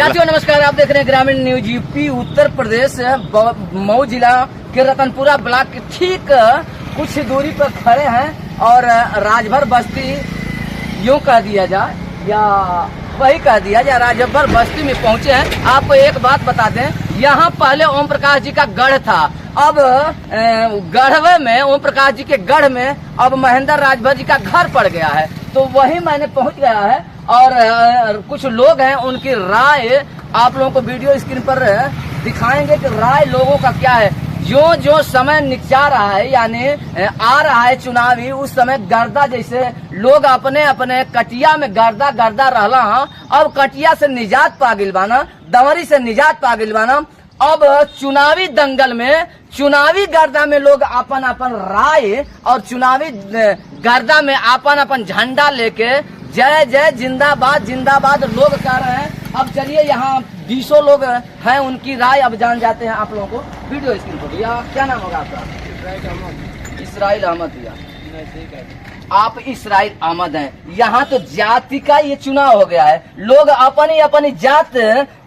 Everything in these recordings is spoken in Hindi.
साथियों नमस्कार, आप देख रहे हैं ग्रामीण न्यूज यूपी उत्तर प्रदेश मऊ जिला के रतनपुरा ब्लॉक के ठीक कुछ दूरी पर खड़े हैं और राजभर बस्ती यूं कह दिया जाए या वही कह दिया जाए राजभर बस्ती में पहुंचे हैं। आपको एक बात बता दें, यहाँ पहले ओम प्रकाश जी का गढ़ था। अब गढ़वे में ओम प्रकाश जी के गढ़ में अब महेंद्र राजभर जी का घर पड़ गया है, तो वही मैंने पहुंच गया है और कुछ लोग हैं, उनकी राय आप लोगों को वीडियो स्क्रीन पर दिखाएंगे कि राय लोगों का क्या है। जो जो समय निकचा रहा है यानी आ रहा है चुनावी, उस समय गर्दा जैसे लोग अपने अपने कटिया में गर्दा गर्दा रहला हा। अब कटिया से निजात पा गिल बाना, दंवरी से निजात पा गिल बाना। अब चुनावी दंगल में, चुनावी गर्दा में लोग अपन अपन राय और चुनावी गर्दा में अपन अपन झंडा लेके जय जय जिंदाबाद जिंदाबाद लोग कह रहे हैं। अब चलिए यहाँ 200 लोग हैं, उनकी राय अब जान जाते हैं आप लोगों को। वीडियो स्क्रीन पर भैया, क्या नाम होगा आपका? इसराइल अहमद भैया। आप इसराइल अहमद हैं। यहाँ तो जाति का ये चुनाव हो गया है, लोग अपनी अपनी जात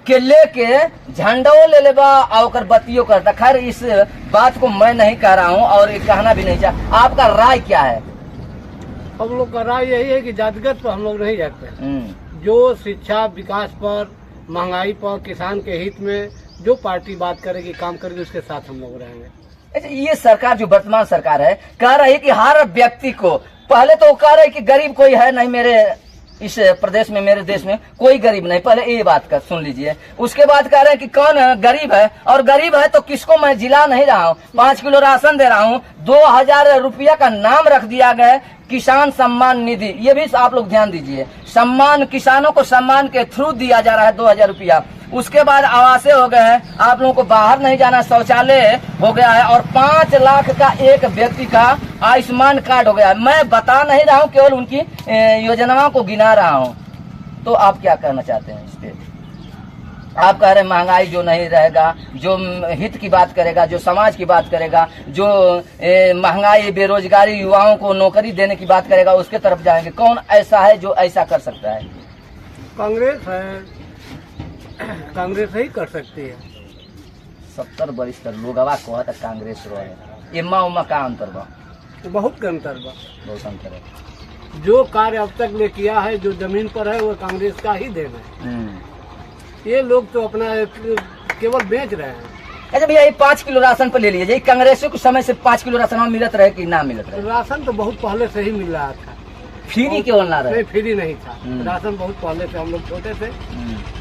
के लेके झंडो ले लेबा और बत्तियों करता। खैर इस बात को मैं नहीं कह रहा हूँ और कहना भी नहीं चाह। आपका राय क्या है? हम लोग का राय यही है कि जातिगत पर हम लोग नहीं रहते। जो शिक्षा विकास पर, महंगाई पर, किसान के हित में जो पार्टी बात करेगी, काम करेगी, उसके साथ हम लोग रहेंगे। अच्छा, ये सरकार जो वर्तमान सरकार है कह रही है कि हर व्यक्ति को, पहले तो कह रहे कि गरीब कोई है नहीं मेरे इस प्रदेश में, मेरे देश में कोई गरीब नहीं, पहले ये बात कर सुन लीजिए। उसके बाद कह रहे हैं कि कौन गरीब है, और गरीब है तो किसको मैं जिला नहीं रहा हूँ, 5 किलो राशन दे रहा हूँ। 2000 रुपया का नाम रख दिया गया किसान सम्मान निधि, ये भी आप लोग ध्यान दीजिए। सम्मान, किसानों को सम्मान के थ्रू दिया जा रहा है 2000 रुपया। उसके बाद आवासें हो गए हैं, आप लोगों को बाहर नहीं जाना, शौचालय हो गया है, और 5 लाख का एक व्यक्ति का आयुष्मान कार्ड हो गया है। मैं बता नहीं रहा हूँ, केवल उनकी योजनाओं को गिना रहा हूँ। तो आप क्या कहना चाहते हैं इस पे? आप कह रहे हैं महंगाई जो नहीं रहेगा, जो हित की बात करेगा, जो समाज की बात करेगा, जो महंगाई, बेरोजगारी, युवाओं को नौकरी देने की बात करेगा, उसके तरफ जाएंगे। कौन ऐसा है जो ऐसा कर सकता है? कांग्रेस है, कांग्रेस ही कर सकती है। 70 वरिष्ठ लोग कहता कांग्रेस रो है, एमा उमा का अंतर बा? बहुत का अंतर बा, बहुत अंतर है। जो कार्य अब तक ने किया है, जो जमीन पर है, वो कांग्रेस का ही देन है। ये लोग तो अपना केवल बेच रहे हैं। अच्छा भैया, ये 5 किलो राशन पर ले लीजिए, कांग्रेस के समय से 5 किलो राशन मिलत रहे कि ना मिलत रहे? राशन तो बहुत पहले से ही मिल रहा था। फ्री क्यों ना रहे? फ्री नहीं था, राशन बहुत पहले से, हम लोग छोटे थे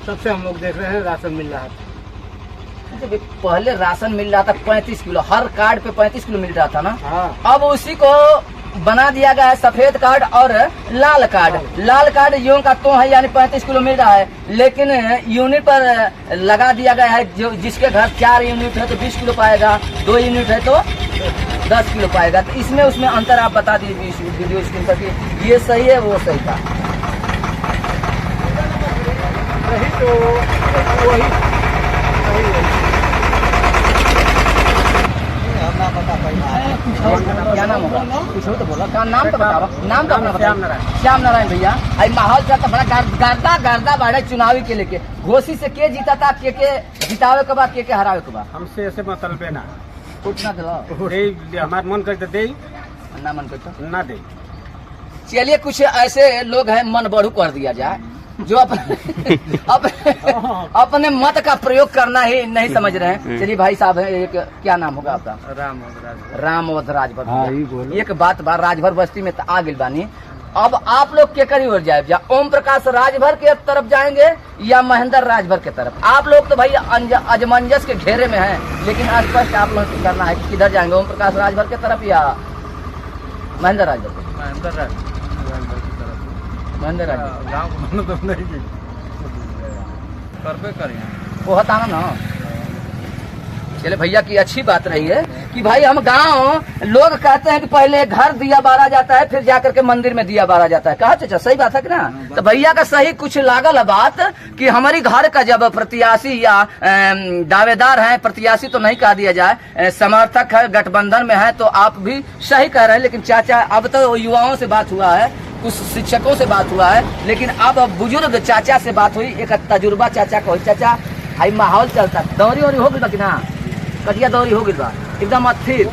तब से हम लोग देख रहे हैं राशन मिल रहा था। पहले राशन मिल रहा था 35 किलो, हर कार्ड पे 35 किलो मिल रहा था ना। हाँ। अब उसी को बना दिया गया है सफेद कार्ड और लाल कार्ड। लाल कार्ड यूं का तो है, यानी 35 किलो मिल रहा है, लेकिन यूनिट पर लगा दिया गया है। जो जिसके घर 4 यूनिट है तो 20 किलो पाएगा, 2 यूनिट है तो 10 किलो पाएगा। तो इसमें उसमें अंतर आप बता दीजिए वीडियो स्क्रीन पर कि ये सही है वो सही था। वही तो वही क्या नाम होगा? कुछ हो तो बोलो, क्या नाम तो बताओ। नाम तो अपना बताओ। श्याम नारायण भैया। आई माहौल चलता बड़ा गर्दा गर्दा बाढ़ चुनावी के लेके। घोषी से के जीता था, के जितावे के बाद के हरावे के बाद? हमसे ऐसे मतलब ना कुछ ना दिलाओ, हमारा मन करते दे ना मन करता ना दे। चलिए, कुछ ऐसे लोग हैं मन बढ़ू कर दिया जाए जो अपने मत का प्रयोग करना ही नहीं समझ रहे हैं। चलिए भाई साहब है, एक क्या नाम होगा आपका? रामवध राजभर। एक बात बा, राजभर बस्ती में आ गिल बानी। अब आप लोग के करीब जाए, या ओम प्रकाश राजभर के तरफ जाएंगे या महेंद्र राजभर के तरफ? आप लोग तो भाई अजमंजस के घेरे में हैं, लेकिन स्पष्ट आप लोग को करना है कि किधर जाएंगे, ओम प्रकाश राजभर के तरफ या महेंद्र राजभर? महेंद्र राजभर वो हताना ना। चले भैया की अच्छी बात रही है कि भाई हम गांव लोग कहते हैं कि पहले घर दिया बारा जाता है, फिर जाकर के मंदिर में दिया बारा जाता है। कहा चाचा, सही बात है कि ना? तो भैया का सही कुछ लागल है बात कि हमारी घर का जब प्रत्याशी या दावेदार है, प्रत्याशी तो नहीं कहा दिया जाए, समर्थक है, गठबंधन में है, तो आप भी सही कह रहे हैं। लेकिन चाचा, अब तो युवाओं से बात हुआ है कुछ शिक्षकों से बात हुआ है, लेकिन अब बुजुर्ग चाचा से बात हुई। एक तजुर्बा चाचा को, चाचा हाई माहौल चलता, दौरी वौरी हो गई बा कि ना, कटिया दौरी हो गई बा एकदम अस्थिर।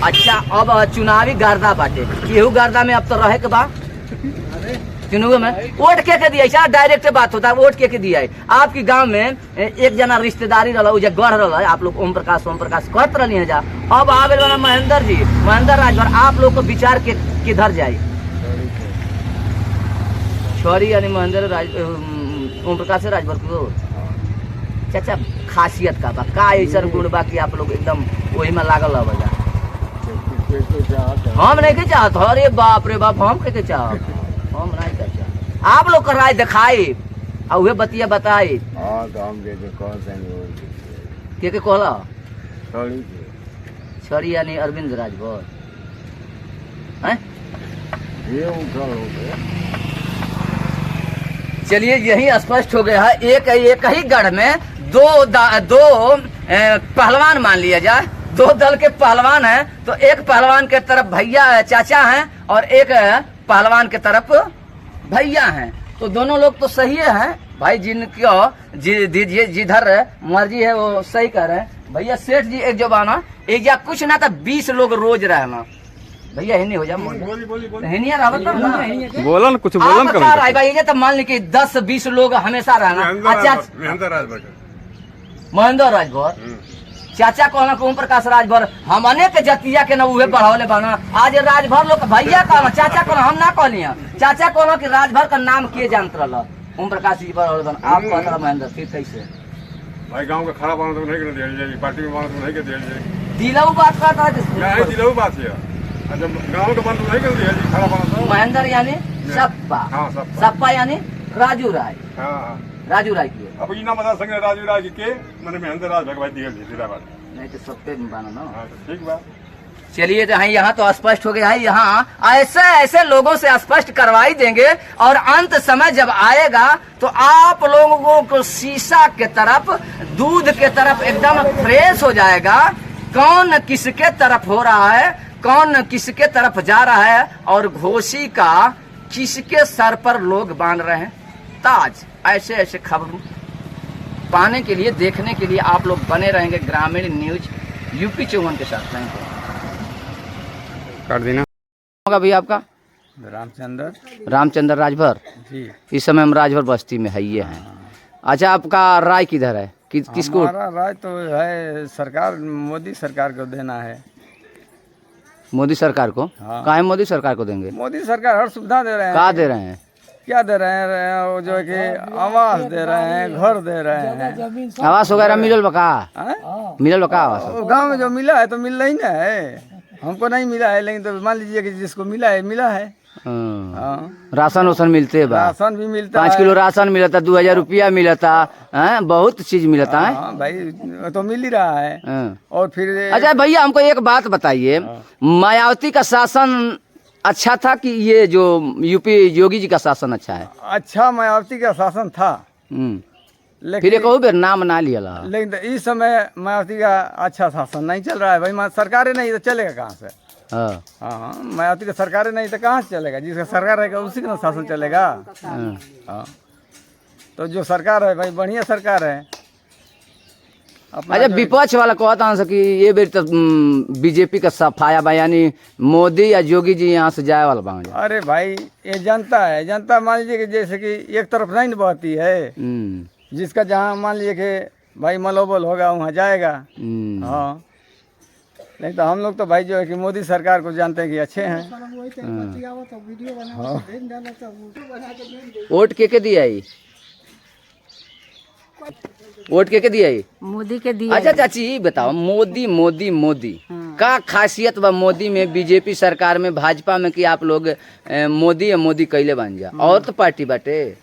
अच्छा, अब चुनावी गर्दा बाटे, केहू गर्दा में अब तो रहे के बा चुनाव में वोट के दिया, डायरेक्ट बात होता है, वोट के दिया है। आपकी गांव में एक जना रिश्तेदारी रहा, गढ़ रहा है, आप लोग ओम प्रकाश कहते रही है जा। अब आवे वाला महेंद्र जी, महेंद्र राजभर, आप लोग को विचार के किधर जाए? छोरी यानी महेंद्र ओम प्रकाश राजभर को। चाचा खासियत का बा का ऐसा गुण बा कि आप लोग एकदम वही में लागल रह जा? हम नहीं के चाहत, अरे बाप रे बाप, हम के चाहत, हम नहीं कर चाहत। आप लोग का राय दिखाई और वे बतिया बताई के कहला छोरी यानी अरविंद राजभर हैं? चलिए यही स्पष्ट हो गया है। एक ही गढ़ में दो पहलवान मान लिया जाए, दो दल के पहलवान हैं, तो एक पहलवान के तरफ भैया चाचा हैं और एक पहलवान के तरफ भैया हैं, तो दोनों लोग तो सही हैं भाई, जिधर मर्जी है वो सही कर रहे हैं। भैया सेठ जी एक जबाना एक या कुछ ना था 20 लोग रोज रहना, भैया हिन्नी हो जा हिन्निया बोलन कुछ बोलन भाई, ये तो मान ली कि 10-20 लोग हमेशा रहना। अच्छा, महेंद्र राजभर चाचा कहना ओम प्रकाश राजभर, हम अनेक जतिया के न उहे बढ़ावले बना। आज राजभर लोग भैया कहना, चाचा कहना, हम ना कहनी, चाचा कहना कि राजभर का नाम के जानत रहा ओम प्रकाश जी बढ़ावले बना। आप कहता महेंद्र फिर कैसे भाई गांव का खराब बात तो नहीं कर दिया, पार्टी में बात तो नहीं कर दिया, दिलाऊ बात करता है, दिलाऊ बात है, जब गांव का बात तो नहीं कर दिया खराब बात। महेंद्र यानी सप्पा, सप्पा यानी राजू राय, राजू राय की अब इना बता संगे राजू राय के मैंने महेंद्र राज भाई दिया जिंदाबाद नहीं तो सत्ते में बाना ना। ठीक बात। चलिए तो यहाँ तो स्पष्ट हो गया है, यहाँ ऐसे लोगों से स्पष्ट करवाई देंगे और अंत समय जब आएगा तो आप लोगों को शीशा के तरफ, दूध के तरफ एकदम फ्रेश हो जाएगा। कौन किसके तरफ हो रहा है, कौन किसके तरफ जा रहा है और घोषी का किसके सर पर लोग बांध रहे हैं ताज। ऐसे खबर पाने के लिए, देखने के लिए आप लोग बने रहेंगे ग्रामीण न्यूज यूपी 54 के साथ। कर देना होगा भैया आपका रामचंद्र राजभर जी। इस समय हम राजभर बस्ती में है ये हैं। अच्छा, आपका राय किधर है? किसको? हमारा राय तो है सरकार, मोदी सरकार को देना है। मोदी सरकार को? हाँ। काहे मोदी सरकार को देंगे? मोदी सरकार हर सुविधा दे रहे हैं। कहाँ दे रहे हैं? क्या दे रहे हैं? वो जो है कि आवास दे रहे हैं, घर दे रहे हैं। आवास वगैरह मिलल बका? मिलल बका आवास? गांव में जो मिला है तो मिल रही ना है, हमको नहीं मिला है, लेकिन तो मान लीजिए कि जिसको मिला है मिला है। राशन वासन मिलते बा? राशन भी मिलता है, 5 किलो राशन मिलता, 2000 रुपया मिलता है, बहुत चीज मिलता है भाई, तो मिल ही रहा है। और फिर अच्छा भैया हमको एक बात बताइए, मायावती का शासन अच्छा था कि ये जो यूपी योगी जी का शासन अच्छा है? अच्छा, मायावती का शासन था, फिर एक बेर नाम ना लिया, लेकिन इस समय मायावती का अच्छा शासन नहीं चल रहा है भाई। सरकारें नहीं तो चलेगा कहाँ से? हाँ, मायावती का सरकारें नहीं तो कहाँ से चलेगा? जिसका सरकार रहेगा उसी का शासन चलेगा। हाँ, तो जो सरकार है भाई बढ़िया सरकार है। अच्छा, विपक्ष वाला कहता है कि ये बेर तो बीजेपी का सफाया बा, यानी मोदी या योगी जी यहाँ से जाए वाला बा। अरे भाई ये जनता है, जनता मान लीजिए कि जैसे कि एक तरफ नहीं बहती है, जिसका जहाँ मान लीजिए कि भाई मनोबल होगा वहाँ जाएगा। हाँ, नहीं तो हम लोग तो भाई जो है कि मोदी सरकार को जानते हैं कि अच्छे हैं। वोट के दिया? वोट के दिया? मोदी के दिया। अच्छा चाची बताओ, मोदी मोदी मोदी का खासियत बा मोदी में, बीजेपी सरकार में, भाजपा में कि आप लोग मोदी या मोदी कैले बन जा? और तो पार्टी बाटे